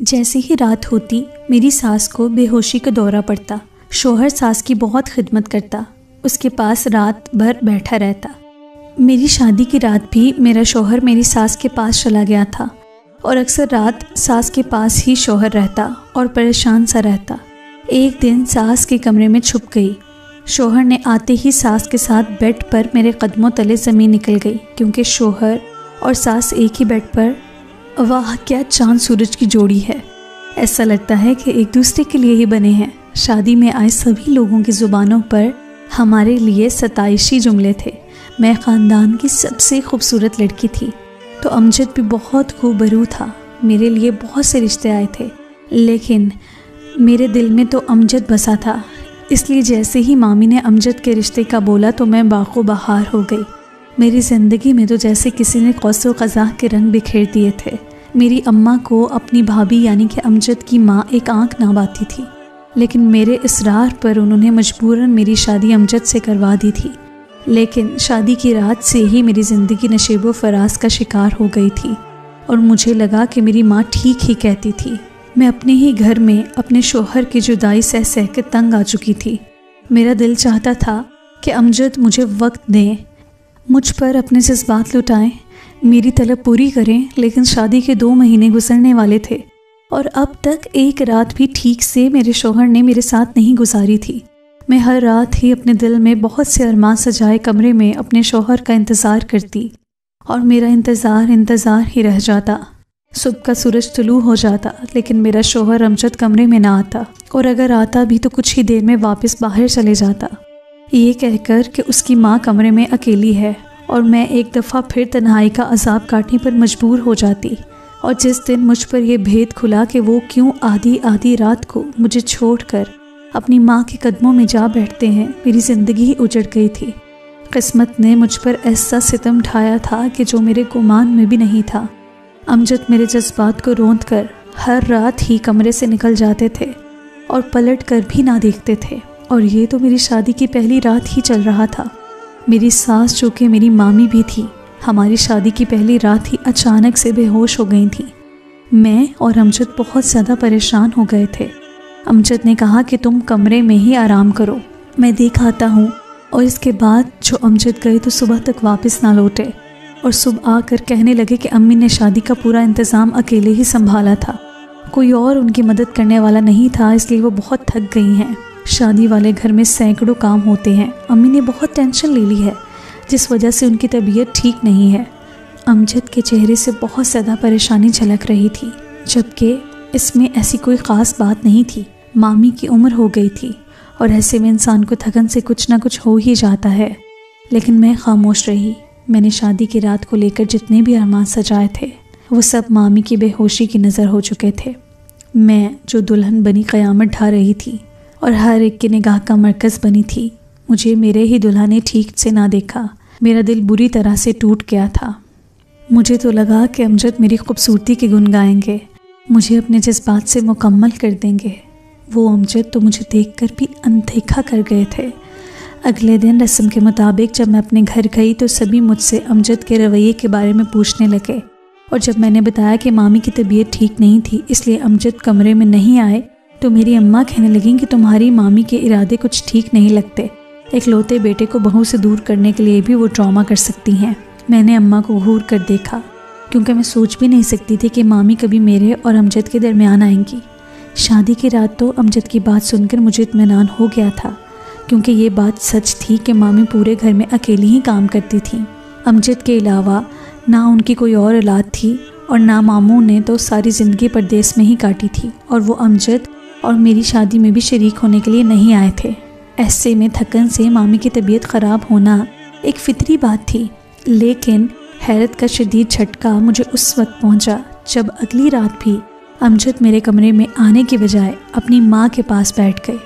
जैसे ही रात होती मेरी सास को बेहोशी का दौरा पड़ता। शोहर सास की बहुत खिदमत करता, उसके पास रात भर बैठा रहता। मेरी शादी की रात भी मेरा शोहर मेरी सास के पास चला गया था और अक्सर रात सास के पास ही शोहर रहता और परेशान सा रहता। एक दिन सास के कमरे में छुप गई। शोहर ने आते ही सास के साथ बेड पर मेरे कदमों तले ज़मीन निकल गई, क्योंकि शोहर और सास एक ही बेड पर। वाह, क्या चांद सूरज की जोड़ी है। ऐसा लगता है कि एक दूसरे के लिए ही बने हैं। शादी में आए सभी लोगों की ज़ुबानों पर हमारे लिए सताइशी जुमले थे। मैं ख़ानदान की सबसे खूबसूरत लड़की थी, तो अमजद भी बहुत खूबरू था। मेरे लिए बहुत से रिश्ते आए थे, लेकिन मेरे दिल में तो अमजद बसा था। इसलिए जैसे ही मामी ने अमजद के रिश्ते का बोला तो मैं बाखो बहार हो गई। मेरी ज़िंदगी में तो जैसे किसी ने कौसो क़ज़ा के रंग बिखेर दिए थे। मेरी अम्मा को अपनी भाभी यानी कि अमजद की माँ एक आंख ना बाती थी, लेकिन मेरे इसरार पर उन्होंने मजबूरन मेरी शादी अमजद से करवा दी थी। लेकिन शादी की रात से ही मेरी ज़िंदगी नशेबो फराज का शिकार हो गई थी और मुझे लगा कि मेरी माँ ठीक ही कहती थी। मैं अपने ही घर में अपने शोहर की जुदाई सह सह के तंग आ चुकी थी। मेरा दिल चाहता था कि अमजद मुझे वक्त दें, मुझ पर अपने जज्बात लुटाएं, मेरी तलब पूरी करें। लेकिन शादी के 2 महीने गुजरने वाले थे और अब तक एक रात भी ठीक से मेरे शोहर ने मेरे साथ नहीं गुजारी थी। मैं हर रात ही अपने दिल में बहुत से अरमान सजाए कमरे में अपने शोहर का इंतज़ार करती और मेरा इंतज़ार ही रह जाता। सुबह का सूरज तुलू हो जाता, लेकिन मेरा शोहर अमजद कमरे में ना आता, और अगर आता भी तो कुछ ही देर में वापस बाहर चले जाता, ये कहकर कि उसकी माँ कमरे में अकेली है। और मैं एक दफ़ा फिर तन्हाई का अजाब काटने पर मजबूर हो जाती। और जिस दिन मुझ पर यह भेद खुला कि वो क्यों आधी आधी रात को मुझे छोड़कर अपनी माँ के कदमों में जा बैठते हैं, मेरी ज़िंदगी ही उजड़ गई थी। किस्मत ने मुझ पर ऐसा सितम ढाया था कि जो मेरे गुमान में भी नहीं था। अमजद मेरे जज्बात को रोंद कर हर रात ही कमरे से निकल जाते थे और पलट कर भी ना देखते थे। और ये तो मेरी शादी की पहली रात ही चल रहा था। मेरी सास, जो कि मेरी मामी भी थी, हमारी शादी की पहली रात ही अचानक से बेहोश हो गई थी। मैं और अमजद बहुत ज़्यादा परेशान हो गए थे। अमजद ने कहा कि तुम कमरे में ही आराम करो, मैं देख आता हूँ। और इसके बाद जो अमजद गए तो सुबह तक वापस ना लौटे और सुबह आकर कहने लगे कि अम्मी ने शादी का पूरा इंतज़ाम अकेले ही संभाला था, कोई और उनकी मदद करने वाला नहीं था, इसलिए वो बहुत थक गई हैं। शादी वाले घर में सैकड़ों काम होते हैं। अम्मी ने बहुत टेंशन ले ली है, जिस वजह से उनकी तबीयत ठीक नहीं है। अमजद के चेहरे से बहुत ज़्यादा परेशानी झलक रही थी, जबकि इसमें ऐसी कोई ख़ास बात नहीं थी। मामी की उम्र हो गई थी और ऐसे में इंसान को थकन से कुछ ना कुछ हो ही जाता है। लेकिन मैं खामोश रही। मैंने शादी की रात को लेकर जितने भी अरमान सजाए थे वो सब मामी की बेहोशी की नज़र हो चुके थे। मैं जो दुल्हन बनी क़यामत ढा रही थी और हर एक की निगाह का मरकज़ बनी थी। मुझे मेरे ही दुल्हा ने ठीक से ना देखा। मेरा दिल बुरी तरह से टूट गया था। मुझे तो लगा कि अमजद मेरी खूबसूरती के गुन गाएंगे, मुझे अपने जज्बात से मुकम्मल कर देंगे। वो अमजद तो मुझे देखकर भी अनदेखा कर गए थे। अगले दिन रस्म के मुताबिक जब मैं अपने घर गई तो सभी मुझसे अमजद के रवैये के बारे में पूछने लगे, और जब मैंने बताया कि मामी की तबीयत ठीक नहीं थी इसलिए अमजद कमरे में नहीं आए, तो मेरी अम्मा कहने लगीं कि तुम्हारी मामी के इरादे कुछ ठीक नहीं लगते। इकलौते बेटे को बहू से दूर करने के लिए भी वो ड्रामा कर सकती हैं। मैंने अम्मा को घूर कर देखा, क्योंकि मैं सोच भी नहीं सकती थी कि मामी कभी मेरे और अमजद के दरमियान आएंगी। शादी की रात तो अमजद की बात सुनकर मुझे इत्मीनान हो गया था, क्योंकि ये बात सच थी कि मामी पूरे घर में अकेली ही काम करती थी। अमजद के अलावा ना उनकी कोई और औलाद थी और ना मामू ने तो सारी ज़िंदगी परदेस में ही काटी थी, और वो अमजद और मेरी शादी में भी शरीक होने के लिए नहीं आए थे। ऐसे में थकन से मामी की तबीयत ख़राब होना एक फितरी बात थी। लेकिन हैरत का शदीद झटका मुझे उस वक्त पहुंचा जब अगली रात भी अमजद मेरे कमरे में आने के बजाय अपनी माँ के पास बैठ गए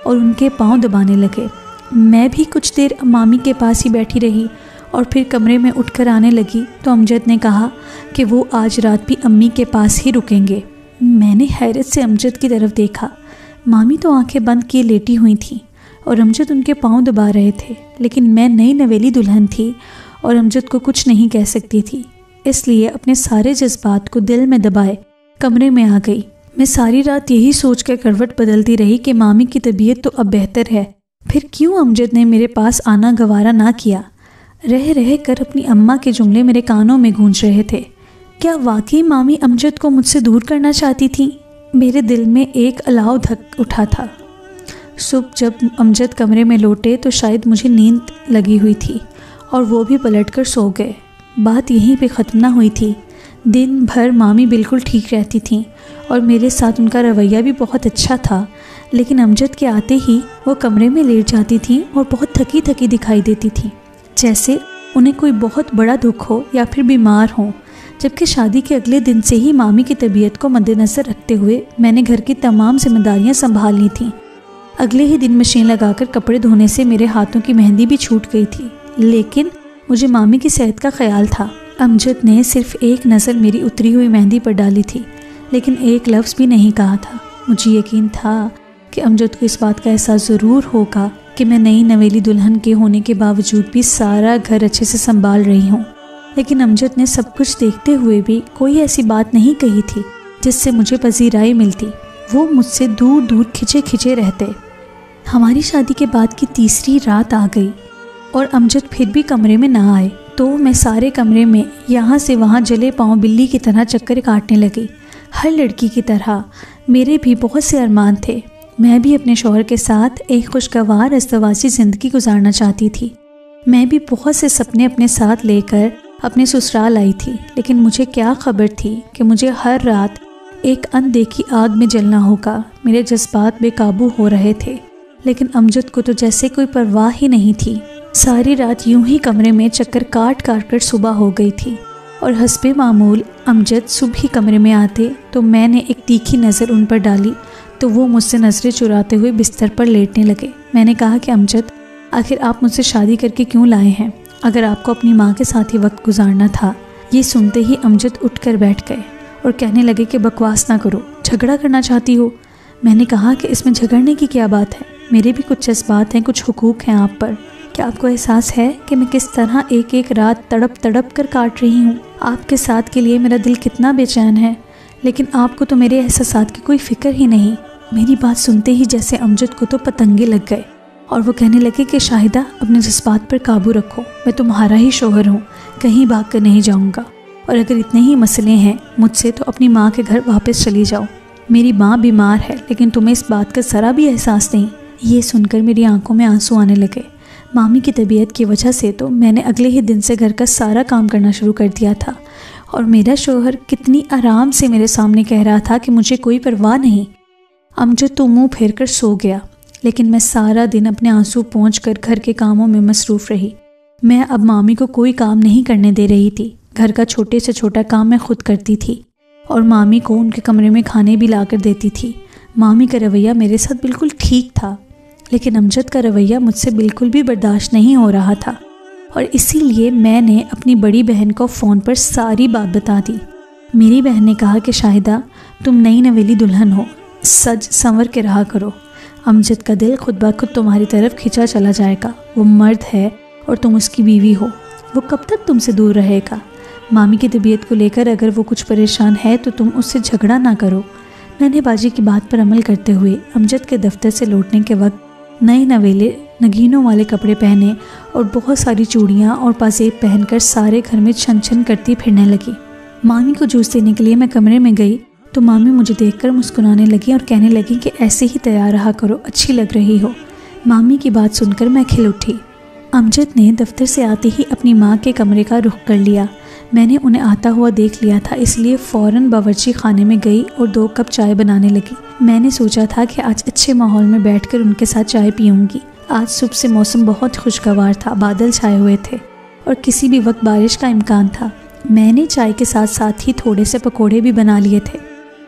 और उनके पाँव दबाने लगे। मैं भी कुछ देर मामी के पास ही बैठी रही और फिर कमरे में उठकर आने लगी तो अमजद ने कहा कि वो आज रात भी अम्मी के पास ही रुकेंगे। मैंने हैरत से अमजद की तरफ देखा। मामी तो आंखें बंद किए लेटी हुई थी और अमजद उनके पाँव दबा रहे थे, लेकिन मैं नई नवेली दुल्हन थी और अमजद को कुछ नहीं कह सकती थी, इसलिए अपने सारे जज्बात को दिल में दबाए कमरे में आ गई। मैं सारी रात यही सोचकर करवट बदलती रही कि मामी की तबीयत तो अब बेहतर है, फिर क्यों अमजद ने मेरे पास आना गवारा ना किया। रह रह कर अपनी अम्मा के जुमले मेरे कानों में गूंज रहे थे। क्या वाकई मामी अमजद को मुझसे दूर करना चाहती थी? मेरे दिल में एक अलाव धक उठा था। सुबह जब अमजद कमरे में लौटे तो शायद मुझे नींद लगी हुई थी और वो भी पलटकर सो गए। बात यहीं पे ख़त्म ना हुई थी। दिन भर मामी बिल्कुल ठीक रहती थीं और मेरे साथ उनका रवैया भी बहुत अच्छा था, लेकिन अमजद के आते ही वो कमरे में लेट जाती थीं और बहुत थकी थकी दिखाई देती थीं, जैसे उन्हें कोई बहुत बड़ा दुख हो या फिर बीमार हो। जबकि शादी के अगले दिन से ही मामी की तबीयत को मद्देनज़र रखते हुए मैंने घर की तमाम जिम्मेदारियां संभाल ली थीं। अगले ही दिन मशीन लगाकर कपड़े धोने से मेरे हाथों की मेहंदी भी छूट गई थी, लेकिन मुझे मामी की सेहत का ख्याल था। अमजद ने सिर्फ एक नज़र मेरी उतरी हुई मेहंदी पर डाली थी, लेकिन एक लफ्ज़ भी नहीं कहा था। मुझे यकीन था कि अमजद को इस बात का एहसास ज़रूर होगा कि मैं नई नवेली दुल्हन के होने के बावजूद भी सारा घर अच्छे से संभाल रही हूँ। लेकिन अमजद ने सब कुछ देखते हुए भी कोई ऐसी बात नहीं कही थी जिससे मुझे पजीराई मिलती। वो मुझसे दूर दूर खिंचे खिंचे रहते। हमारी शादी के बाद की तीसरी रात आ गई और अमजद फिर भी कमरे में ना आए, तो मैं सारे कमरे में यहाँ से वहाँ जले पाँव बिल्ली की तरह चक्कर काटने लगी। हर लड़की की तरह मेरे भी बहुत से अरमान थे। मैं भी अपने शौहर के साथ एक खुशगवार अज़दवाजी ज़िंदगी गुजारना चाहती थी। मैं भी बहुत से सपने अपने साथ लेकर अपने ससुराल आई थी, लेकिन मुझे क्या खबर थी कि मुझे हर रात एक अनदेखी आग में जलना होगा। मेरे जज्बात बेकाबू हो रहे थे, लेकिन अमजद को तो जैसे कोई परवाह ही नहीं थी। सारी रात यूं ही कमरे में चक्कर काट काट कर सुबह हो गई थी और हस्बे मामूल अमजद सुबह ही कमरे में आते तो मैंने एक तीखी नज़र उन पर डाली तो वो मुझसे नज़रें चुराते हुए बिस्तर पर लेटने लगे। मैंने कहा कि अमजद, आखिर आप मुझसे शादी करके क्यों लाए हैं, अगर आपको अपनी माँ के साथ ही वक्त गुजारना था। ये सुनते ही अमजद उठकर बैठ गए और कहने लगे कि बकवास ना करो, झगड़ा करना चाहती हो। मैंने कहा कि इसमें झगड़ने की क्या बात है, मेरे भी कुछ जज्बात हैं, कुछ हुकूक हैं आप पर। क्या आपको एहसास है कि मैं किस तरह एक एक रात तड़प तड़प कर काट रही हूँ? आपके साथ के लिए मेरा दिल कितना बेचैन है, लेकिन आपको तो मेरे एहसासात की कोई फिक्र ही नहीं। मेरी बात सुनते ही जैसे अमजद को तो पतंगे लग गए और वो कहने लगे कि शाहिदा, अपने जज्बात पर काबू रखो, मैं तुम्हारा ही शौहर हूँ, कहीं भाग कर नहीं जाऊँगा, और अगर इतने ही मसले हैं मुझसे तो अपनी माँ के घर वापस चली जाओ। मेरी माँ बीमार है, लेकिन तुम्हें इस बात का ज़रा भी एहसास नहीं। ये सुनकर मेरी आंखों में आंसू आने लगे। मामी की तबीयत की वजह से तो मैंने अगले ही दिन से घर का सारा काम करना शुरू कर दिया था और मेरा शौहर कितनी आराम से मेरे सामने कह रहा था कि मुझे कोई परवाह नहीं। अमजद तो मुंह फेर कर सो गया, लेकिन मैं सारा दिन अपने आंसू पोंछ कर घर के कामों में मसरूफ़ रही। मैं अब मामी को कोई काम नहीं करने दे रही थी। घर का छोटे से छोटा काम मैं खुद करती थी और मामी को उनके कमरे में खाने भी ला कर देती थी। मामी का रवैया मेरे साथ बिल्कुल ठीक था, लेकिन अमजद का रवैया मुझसे बिल्कुल भी बर्दाश्त नहीं हो रहा था और इसीलिए मैंने अपनी बड़ी बहन को फ़ोन पर सारी बात बता दी। मेरी बहन ने कहा कि शाहिदा, तुम नई नवेली दुल्हन हो, सज संवर के रहा करो। अमजद का दिल खुद ब खुद तुम्हारी तरफ खिंचा चला जाएगा। वो मर्द है और तुम उसकी बीवी हो, वो कब तक तुमसे दूर रहेगा। मामी की तबीयत को लेकर अगर वो कुछ परेशान है तो तुम उससे झगड़ा ना करो। नन्हे बाजी की बात पर अमल करते हुए अमजद के दफ्तर से लौटने के वक्त नए नवेले नगीनों वाले कपड़े पहने और बहुत सारी चूड़ियाँ और पाजेब पहनकर सारे घर में छन छन करती फिरने लगी। मामी को जूस देने के लिए मैं कमरे में गई तो मामी मुझे देखकर मुस्कुराने लगी और कहने लगी कि ऐसे ही तैयार रहा करो, अच्छी लग रही हो। मामी की बात सुनकर मैं खिल उठी। अमजद ने दफ्तर से आते ही अपनी माँ के कमरे का रुख कर लिया। मैंने उन्हें आता हुआ देख लिया था, इसलिए फ़ौरन बावर्ची खाने में गई और 2 कप चाय बनाने लगी। मैंने सोचा था कि आज अच्छे माहौल में बैठकर उनके साथ चाय पीऊँगी। आज सुबह से मौसम बहुत खुशगवार था, बादल छाए हुए थे और किसी भी वक्त बारिश का इम्कान था। मैंने चाय के साथ साथ ही थोड़े से पकोड़े भी बना लिए थे।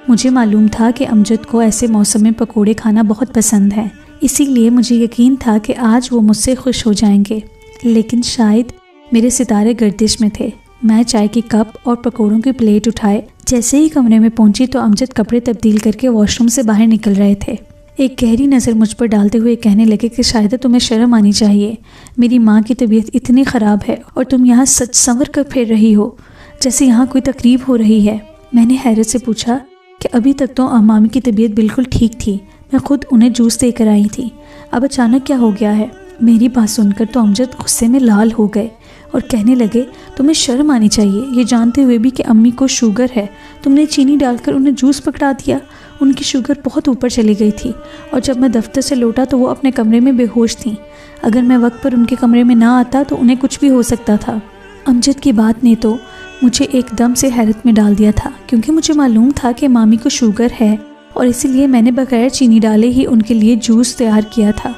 मुझे मालूम था कि अमजद को ऐसे मौसम में पकोड़े खाना बहुत पसंद है, इसीलिए मुझे यकीन था कि आज वो मुझसे खुश हो जाएंगे। लेकिन शायद मेरे सितारे गर्दिश में थे। मैं चाय की कप और पकोड़ों की प्लेट उठाए जैसे ही कमरे में पहुंची तो अमजद कपड़े तब्दील करके वॉशरूम से बाहर निकल रहे थे। एक गहरी नज़र मुझ पर डालते हुए कहने लगे कि शायद तुम्हें शर्म आनी चाहिए, मेरी माँ की तबीयत इतनी ख़राब है और तुम यहाँ सच संवर कर फिर रही हो जैसे यहाँ कोई तकरीब हो रही है। मैंने हैरत से पूछा कि अभी तक तो मामी की तबीयत बिल्कुल ठीक थी, मैं खुद उन्हें जूस देकर आई थी, अब अचानक क्या हो गया है। मेरी बात सुनकर तो अमजद गुस्से में लाल हो गए और कहने लगे, तुम्हें शर्म आनी चाहिए, ये जानते हुए भी कि अम्मी को शुगर है, तुमने चीनी डालकर उन्हें जूस पकड़ा दिया। उनकी शुगर बहुत ऊपर चली गई थी और जब मैं दफ्तर से लौटा तो वो अपने कमरे में बेहोश थीं। अगर मैं वक्त पर उनके कमरे में ना आता तो उन्हें कुछ भी हो सकता था। अमजद की बात ने तो मुझे एकदम से हैरत में डाल दिया था, क्योंकि मुझे मालूम था कि मामी को शुगर है और इसीलिए मैंने बगैर चीनी डाले ही उनके लिए जूस तैयार किया था।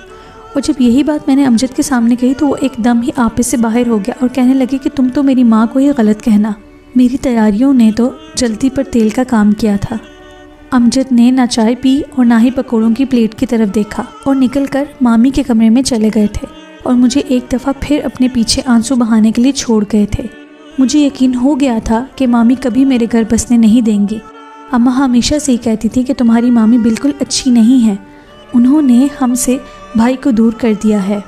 और जब यही बात मैंने अमजद के सामने कही तो वो एकदम ही आपे से बाहर हो गया और कहने लगे कि तुम तो मेरी माँ को ही गलत कहना। मेरी तैयारियों ने तो जल्दी पर तेल का काम किया था। अमजद ने ना चाय पी और ना ही पकौड़ों की प्लेट की तरफ देखा और निकलकर मामी के कमरे में चले गए थे और मुझे एक दफ़ा फिर अपने पीछे आंसू बहाने के लिए छोड़ गए थे। मुझे यकीन हो गया था कि मामी कभी मेरे घर बसने नहीं देंगी। अम्मा हमेशा से ही कहती थी कि तुम्हारी मामी बिल्कुल अच्छी नहीं है, उन्होंने हमसे भाई को दूर कर दिया है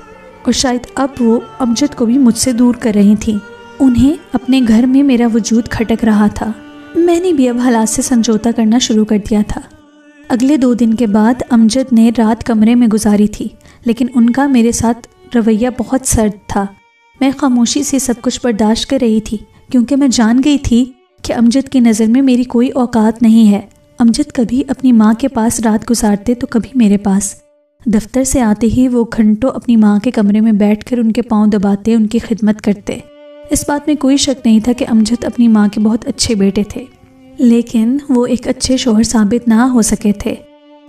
और शायद अब वो अमजद को भी मुझसे दूर कर रही थी। उन्हें अपने घर में मेरा वजूद खटक रहा था। मैंने भी अब हालात से समझौता करना शुरू कर दिया था। अगले 2 दिन के बाद अमजद ने रात कमरे में गुजारी थी, लेकिन उनका मेरे साथ रवैया बहुत सर्द था। मैं खामोशी से सब कुछ बर्दाश्त कर रही थी, क्योंकि मैं जान गई थी कि अमजद की नज़र में मेरी कोई औकात नहीं है। अमजद कभी अपनी माँ के पास रात गुजारते तो कभी मेरे पास। दफ्तर से आते ही वो घंटों अपनी माँ के कमरे में बैठकर उनके पाँव दबाते, उनकी खिदमत करते। इस बात में कोई शक नहीं था कि अमजद अपनी माँ के बहुत अच्छे बेटे थे, लेकिन वो एक अच्छे शौहर साबित ना हो सके थे।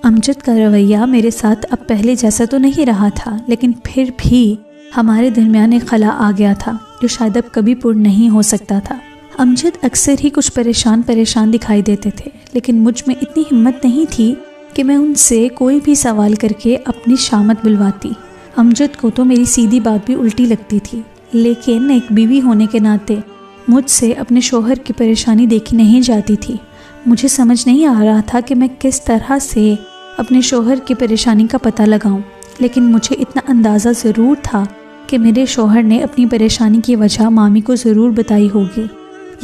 अमजद का रवैया मेरे साथ अब पहले जैसा तो नहीं रहा था, लेकिन फिर भी हमारे दरमियान एक खला आ गया था जो शायद अब कभी पूर्ण नहीं हो सकता था। अमजद अक्सर ही कुछ परेशान दिखाई देते थे, लेकिन मुझ में इतनी हिम्मत नहीं थी कि मैं उनसे कोई भी सवाल करके अपनी शामत बुलवाती। अमजद को तो मेरी सीधी बात भी उल्टी लगती थी, लेकिन एक बीवी होने के नाते मुझसे अपने शौहर की परेशानी देखी नहीं जाती थी। मुझे समझ नहीं आ रहा था कि मैं किस तरह से अपने शौहर की परेशानी का पता लगाऊं, लेकिन मुझे इतना अंदाज़ा ज़रूर था कि मेरे शौहर ने अपनी परेशानी की वजह मामी को ज़रूर बताई होगी।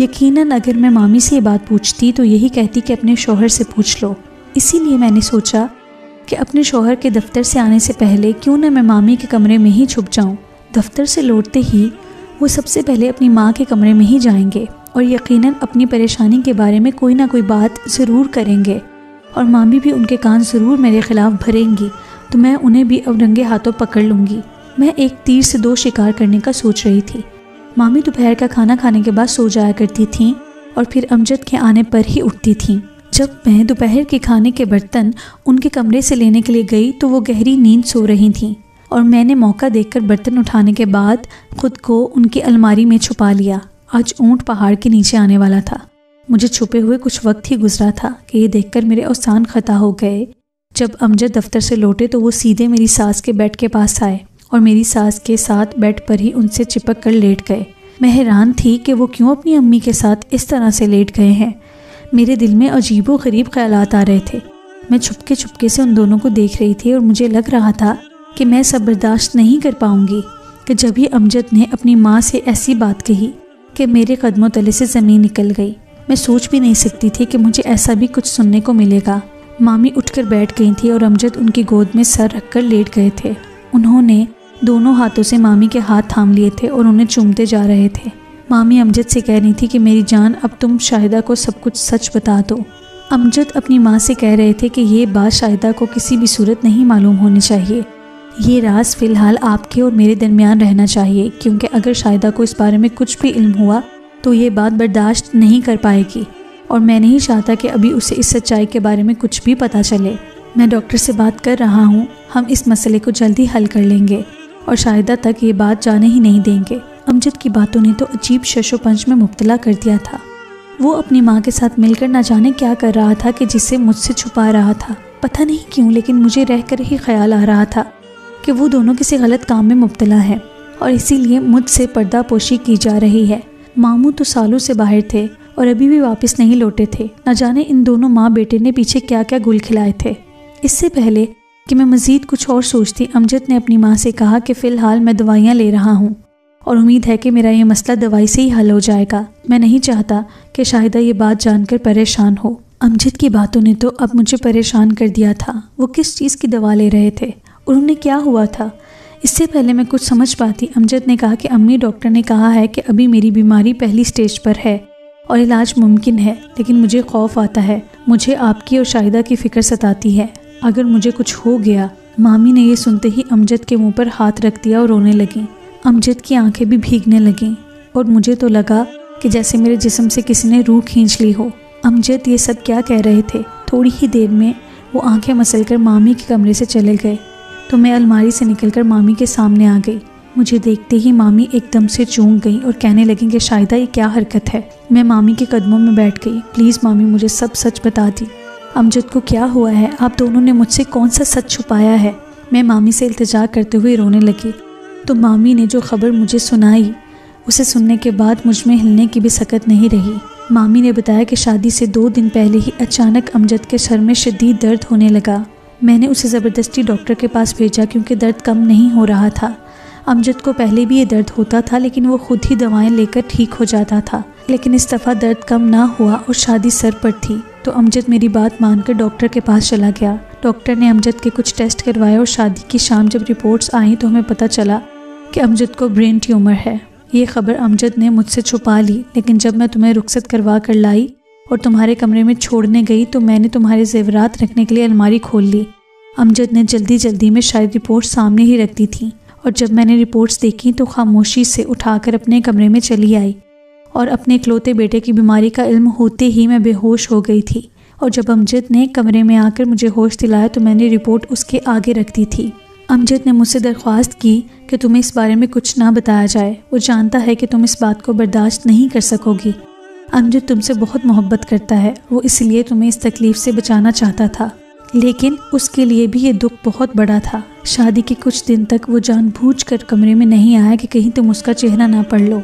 यकीनन अगर मैं मामी से ये बात पूछती तो यही कहती कि अपने शौहर से पूछ लो। इसीलिए मैंने सोचा कि अपने शौहर के दफ्तर से आने से पहले क्यों न मैं मामी के कमरे में ही छुप जाऊं। दफ्तर से लौटते ही वो सबसे पहले अपनी माँ के कमरे में ही जाएंगे और यकीनन अपनी परेशानी के बारे में कोई ना कोई बात ज़रूर करेंगे और मामी भी उनके कान ज़रूर मेरे ख़िलाफ़ भरेंगी, तो मैं उन्हें भी अब रंगे हाथों पकड़ लूँगी। मैं एक तीर से 2 शिकार करने का सोच रही थी। मामी दोपहर का खाना खाने के बाद सो जाया करती थीं और फिर अमजद के आने पर ही उठती थीं। जब मैं दोपहर के खाने के बर्तन उनके कमरे से लेने के लिए गई तो वो गहरी नींद सो रही थीं और मैंने मौका देखकर बर्तन उठाने के बाद खुद को उनकी अलमारी में छुपा लिया। आज ऊंट पहाड़ के नीचे आने वाला था। मुझे छुपे हुए कुछ वक्त ही गुजरा था कि ये देखकर मेरे औसान खता हो गए। जब अमजद दफ्तर से लौटे तो वो सीधे मेरी सास के बेड के पास आए और मेरी सास के साथ बेड पर ही उनसे चिपक कर लेट गए। मैं हैरान थी कि वो क्यों अपनी अम्मी के साथ इस तरह से लेट गए हैं। मेरे दिल में अजीबो गरीब ख्यालात आ रहे थे। मैं छुपके से उन दोनों को देख रही थी और मुझे लग रहा था कि मैं सब बर्दाश्त नहीं कर पाऊंगी कि जब ही अमजद ने अपनी माँ से ऐसी बात कही कि मेरे कदमों तले से ज़मीन निकल गई। मैं सोच भी नहीं सकती थी कि मुझे ऐसा भी कुछ सुनने को मिलेगा। मामी उठकर बैठ गई थी और अमजद उनकी गोद में सर रखकर लेट गए थे। उन्होंने दोनों हाथों से मामी के हाथ थाम लिए थे और उन्हें चूमते जा रहे थे। मामी अमजद से कह रही थी कि मेरी जान, अब तुम शाहिदा को सब कुछ सच बता दो। अमजद अपनी माँ से कह रहे थे कि ये बात शाहिदा को किसी भी सूरत नहीं मालूम होनी चाहिए। ये राज फ़िलहाल आपके और मेरे दरमियान रहना चाहिए, क्योंकि अगर शाहिदा को इस बारे में कुछ भी इल्म हुआ तो ये बात बर्दाश्त नहीं कर पाएगी और मैं नहीं चाहता कि अभी उसे इस सच्चाई के बारे में कुछ भी पता चले। मैं डॉक्टर से बात कर रहा हूँ, हम इस मसले को जल्दी हल कर लेंगे और शाहिदा तक ये बात जाने ही नहीं देंगे। अमजद की बातों ने तो अजीब शशोपंच में मुब्तला कर दिया था। वो अपनी माँ के साथ मिलकर ना जाने क्या कर रहा था कि जिसे मुझसे छुपा रहा था। पता नहीं क्यों, लेकिन मुझे रहकर ही ख्याल आ रहा था कि वो दोनों किसी गलत काम में मुब्तला है और इसीलिए मुझसे पर्दापोशी की जा रही है। मामू तो सालों से बाहर थे और अभी भी वापस नहीं लौटे थे। न जाने इन दोनों माँ बेटे ने पीछे क्या क्या गुल खिलाए थे। इससे पहले कि मैं मज़ीद कुछ और सोचती, अमजद ने अपनी माँ से कहा कि फ़िलहाल मैं दवाइयाँ ले रहा हूँ और उम्मीद है कि मेरा ये मसला दवाई से ही हल हो जाएगा। मैं नहीं चाहता कि शाहिदा ये बात जानकर परेशान हो। अमजद की बातों ने तो अब मुझे परेशान कर दिया था। वो किस चीज़ की दवा ले रहे थे और उन्हें क्या हुआ था? इससे पहले मैं कुछ समझ पाती, अमजद ने कहा कि अम्मी, डॉक्टर ने कहा है कि अभी मेरी बीमारी पहली स्टेज पर है और इलाज मुमकिन है, लेकिन मुझे खौफ आता है। मुझे आपकी और शाहिदा की फ़िक्र सताती है, अगर मुझे कुछ हो गया। मामी ने ये सुनते ही अमजद के मुंह पर हाथ रख दिया और रोने लगी। अमजद की आंखें भी भीगने लगीं और मुझे तो लगा कि जैसे मेरे जिस्म से किसी ने रूह खींच ली हो। अमजद ये सब क्या कह रहे थे? थोड़ी ही देर में वो आंखें मसलकर मामी के कमरे से चले गए तो मैं अलमारी से निकलकर मामी के सामने आ गई। मुझे देखते ही मामी एकदम से चूक गई और कहने लगी कि शाहिदा, ये क्या हरकत है? मैं मामी के कदमों में बैठ गई। प्लीज़ मामी, मुझे सब सच बता दी। अमजद को क्या हुआ है? आप दोनों ने मुझसे कौन सा सच छुपाया है? मैं मामी से इल्तिजा करते हुए रोने लगी तो मामी ने जो खबर मुझे सुनाई, उसे सुनने के बाद मुझ में हिलने की भी सकत नहीं रही। मामी ने बताया कि शादी से 2 दिन पहले ही अचानक अमजद के सर में शदीद दर्द होने लगा। मैंने उसे ज़बरदस्ती डॉक्टर के पास भेजा क्योंकि दर्द कम नहीं हो रहा था। अमजद को पहले भी ये दर्द होता था, लेकिन वो खुद ही दवाएं लेकर ठीक हो जाता था, लेकिन इस दफ़ा दर्द कम ना हुआ और शादी सर पर थी। तो अमजद मेरी बात मानकर डॉक्टर के पास चला गया। डॉक्टर ने अमजद के कुछ टेस्ट करवाए और शादी की शाम जब रिपोर्ट्स आई तो हमें पता चला कि अमजद को ब्रेन ट्यूमर है। ये खबर अमजद ने मुझसे छुपा ली, लेकिन जब मैं तुम्हें रुखसत करवा कर लाई और तुम्हारे कमरे में छोड़ने गई तो मैंने तुम्हारे जेवरात रखने के लिए अलमारी खोल ली। अमजद ने जल्दी जल्दी में शायद रिपोर्ट सामने ही रख दी थी और जब मैंने रिपोर्ट्स देखी तो खामोशी से उठाकर अपने कमरे में चली आई और अपने इकलौते बेटे की बीमारी का इल्म होते ही मैं बेहोश हो गई थी। और जब अमजद ने कमरे में आकर मुझे होश दिलाया तो मैंने रिपोर्ट उसके आगे रख दी थी। अमजद ने मुझसे दरख्वास्त की कि तुम्हें इस बारे में कुछ ना बताया जाए। वो जानता है कि तुम इस बात को बर्दाश्त नहीं कर सकोगी। अमजद तुमसे बहुत मोहब्बत करता है, वो इसलिए तुम्हें इस तकलीफ़ से बचाना चाहता था, लेकिन उसके लिए भी ये दुख बहुत बड़ा था। शादी के कुछ दिन तक वो जानबूझकर कमरे में नहीं आया कि कहीं तुम उसका चेहरा ना पढ़ लो,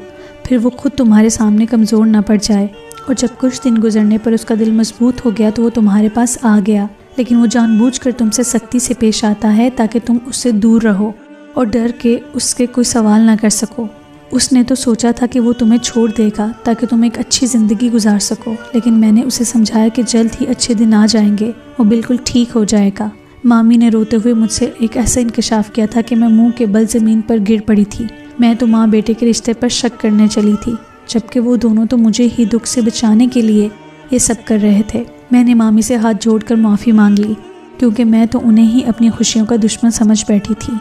फिर वो खुद तुम्हारे सामने कमज़ोर ना पड़ जाए। और जब कुछ दिन गुजरने पर उसका दिल मजबूत हो गया तो वो तुम्हारे पास आ गया, लेकिन वो जानबूझकर तुमसे सख्ती से पेश आता है ताकि तुम उससे दूर रहो और डर के उसके कोई सवाल ना कर सको। उसने तो सोचा था कि वो तुम्हें छोड़ देगा ताकि तुम एक अच्छी ज़िंदगी गुजार सको, लेकिन मैंने उसे समझाया कि जल्द ही अच्छे दिन आ जाएंगे, वो बिल्कुल ठीक हो जाएगा। मामी ने रोते हुए मुझसे एक ऐसा इंकशाफ किया था कि मैं मुंह के बल ज़मीन पर गिर पड़ी थी। मैं तो माँ बेटे के रिश्ते पर शक करने चली थी, जबकि वो दोनों तो मुझे ही दुख से बचाने के लिए ये सब कर रहे थे। मैंने मामी से हाथ जोड़कर माफ़ी मांग ली क्योंकि मैं तो उन्हें ही अपनी खुशियों का दुश्मन समझ बैठी थी।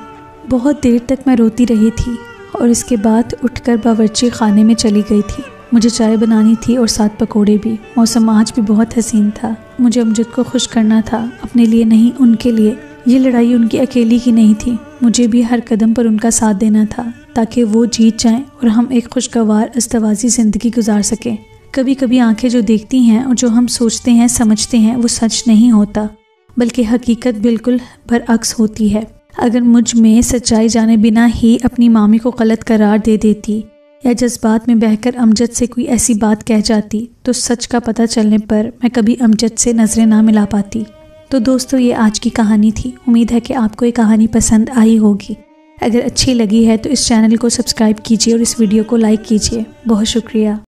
बहुत देर तक मैं रोती रही थी और इसके बाद उठकर बावर्ची खाने में चली गई थी। मुझे चाय बनानी थी और साथ पकोड़े भी। मौसम आज भी बहुत हसीन था। मुझे अमजद को खुश करना था, अपने लिए नहीं, उनके लिए। ये लड़ाई उनकी अकेली की नहीं थी, मुझे भी हर कदम पर उनका साथ देना था ताकि वो जीत जाएं और हम एक खुशगवार अस्तवाजी ज़िंदगी गुजार सकें। कभी कभी आंखें जो देखती हैं और जो हम सोचते हैं समझते हैं वो सच नहीं होता, बल्कि हकीकत बिल्कुल बरअक्स होती है। अगर मुझ में सच्चाई जाने बिना ही अपनी मामी को गलत करार दे देती या जज्बात में बहकर अमजद से कोई ऐसी बात कह जाती तो सच का पता चलने पर मैं कभी अमजद से नज़रें ना मिला पाती। तो दोस्तों, ये आज की कहानी थी। उम्मीद है कि आपको ये कहानी पसंद आई होगी। अगर अच्छी लगी है तो इस चैनल को सब्सक्राइब कीजिए और इस वीडियो को लाइक कीजिए। बहुत शुक्रिया।